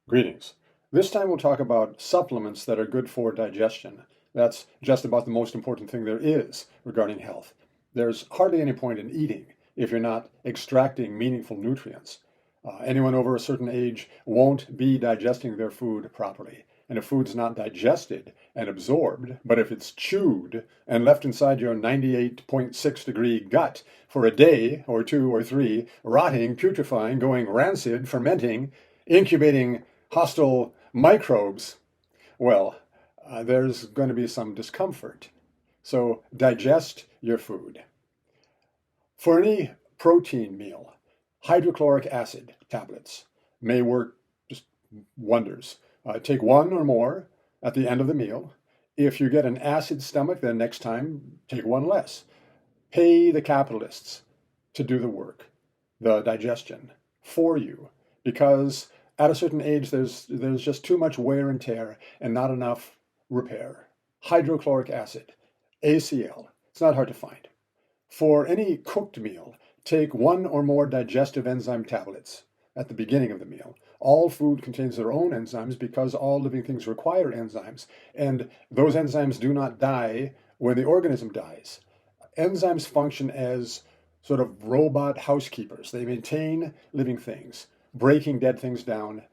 Greetings. This time we'll talk about supplements that are good for digestion. That's just about the most important thing there is regarding health. There's hardly any point in eating if you're not extracting meaningful nutrients. Anyone over a certain age won't be digesting their food properly. And if food's not digested and absorbed, but if it's chewed and left inside your 98.6-degree gut for a day or two or three, rotting, putrefying, going rancid, fermenting, incubating hostile microbes, well, there's going to be some discomfort. So digest your food. For any protein meal, hydrochloric acid tablets may work just wonders. Take one or more at the end of the meal. If you get an acid stomach, then next time take one less. Pay the capitalists to do the work, the digestion, for you, because at a certain age there's just too much wear and tear and not enough repair. Hydrochloric acid, ACL, it's not hard to find. For any cooked meal, take one or more digestive enzyme tablets at the beginning of the meal. All food contains their own enzymes because all living things require enzymes, and those enzymes do not die when the organism dies. Enzymes function as sort of robot housekeepers. They maintain living things, breaking dead things down.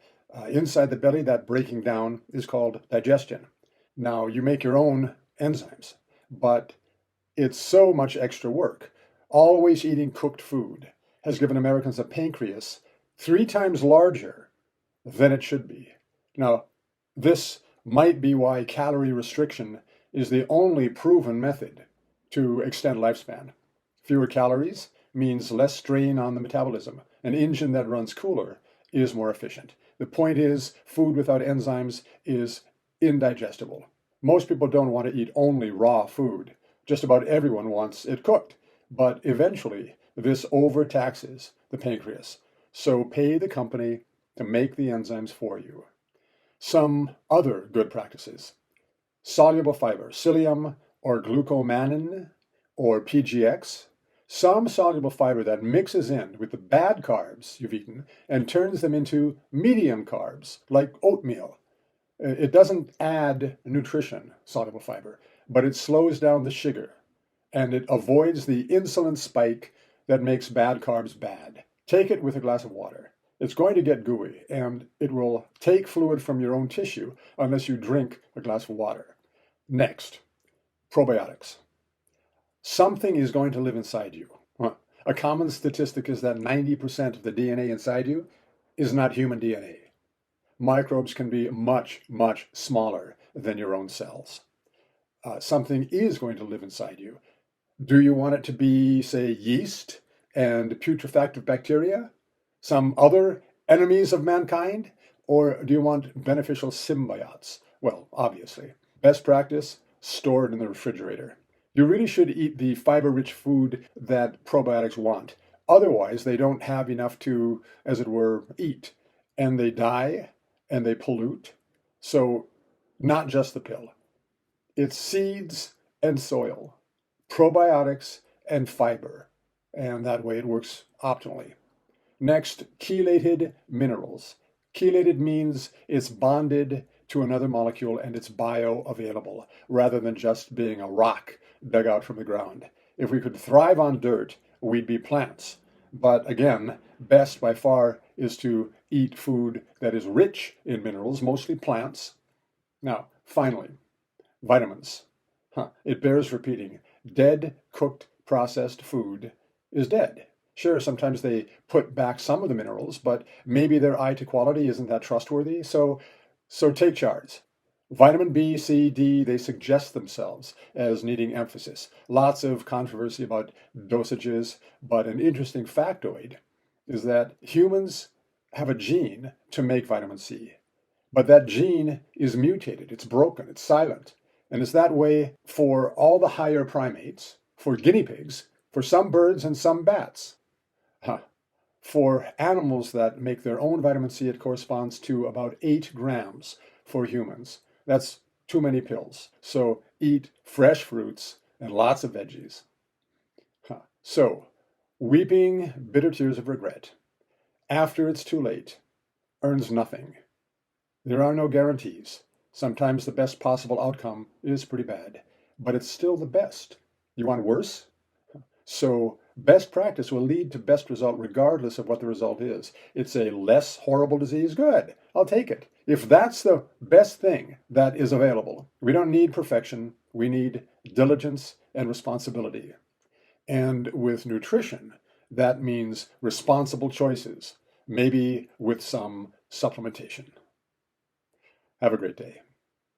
Inside the belly, that breaking down is called digestion. Now, you make your own enzymes, but it's so much extra work. Always eating cooked food has given Americans a pancreas 3 times larger than it should be. Now, this might be why calorie restriction is the only proven method to extend lifespan. Fewer calories means less strain on the metabolism. An engine that runs cooler is more efficient. The point is, food without enzymes is indigestible. Most people don't want to eat only raw food. Just about everyone wants it cooked, but eventually this overtaxes the pancreas. So pay the company to make the enzymes for you. Some other good practices: soluble fiber, psyllium or glucomannan or PGX. Some soluble fiber that mixes in with the bad carbs you've eaten and turns them into medium carbs, like oatmeal. It doesn't add nutrition, soluble fiber, but it slows down the sugar and it avoids the insulin spike that makes bad carbs bad. Take it with a glass of water. It's going to get gooey and it will take fluid from your own tissue unless you drink a glass of water. Next, probiotics. Something is going to live inside you. A common statistic is that 90% of the DNA inside you is not human DNA. Microbes can be much, much smaller than your own cells. Something is going to live inside you. Do you want it to be, say, yeast and putrefactive bacteria? Some other enemies of mankind? Or do you want beneficial symbiotes? Well, obviously. Best practice, store it in the refrigerator. You really should eat the fiber-rich food that probiotics want. Otherwise, they don't have enough to, as it were, eat. And they die and they pollute. So, not just the pill. It's seeds and soil, probiotics and fiber. And that way it works optimally. Next, chelated minerals. Chelated means it's bonded to another molecule and it's bioavailable, rather than just being a rock dug out from the ground. If we could thrive on dirt, we'd be plants. But again, best by far is to eat food that is rich in minerals, mostly plants. Now, finally, vitamins. It bears repeating. Dead, cooked, processed food is dead. Sure, sometimes they put back some of the minerals, but maybe their eye to quality isn't that trustworthy. So take charge. Vitamin B, C, D, they suggest themselves as needing emphasis. Lots of controversy about dosages, but an interesting factoid is that humans have a gene to make vitamin C. But that gene is mutated, it's broken, it's silent. And it's that way for all the higher primates, for guinea pigs, for some birds and some bats. For animals that make their own vitamin C, it corresponds to about 8 grams for humans. That's too many pills. So eat fresh fruits and lots of veggies. So, weeping bitter tears of regret after it's too late earns nothing. There are no guarantees. Sometimes the best possible outcome is pretty bad, but it's still the best. You want worse? So best practice will lead to best result regardless of what the result is. It's a less horrible disease. Good. I'll take it. If that's the best thing that is available, we don't need perfection. We need diligence and responsibility. And with nutrition, that means responsible choices, maybe with some supplementation. Have a great day.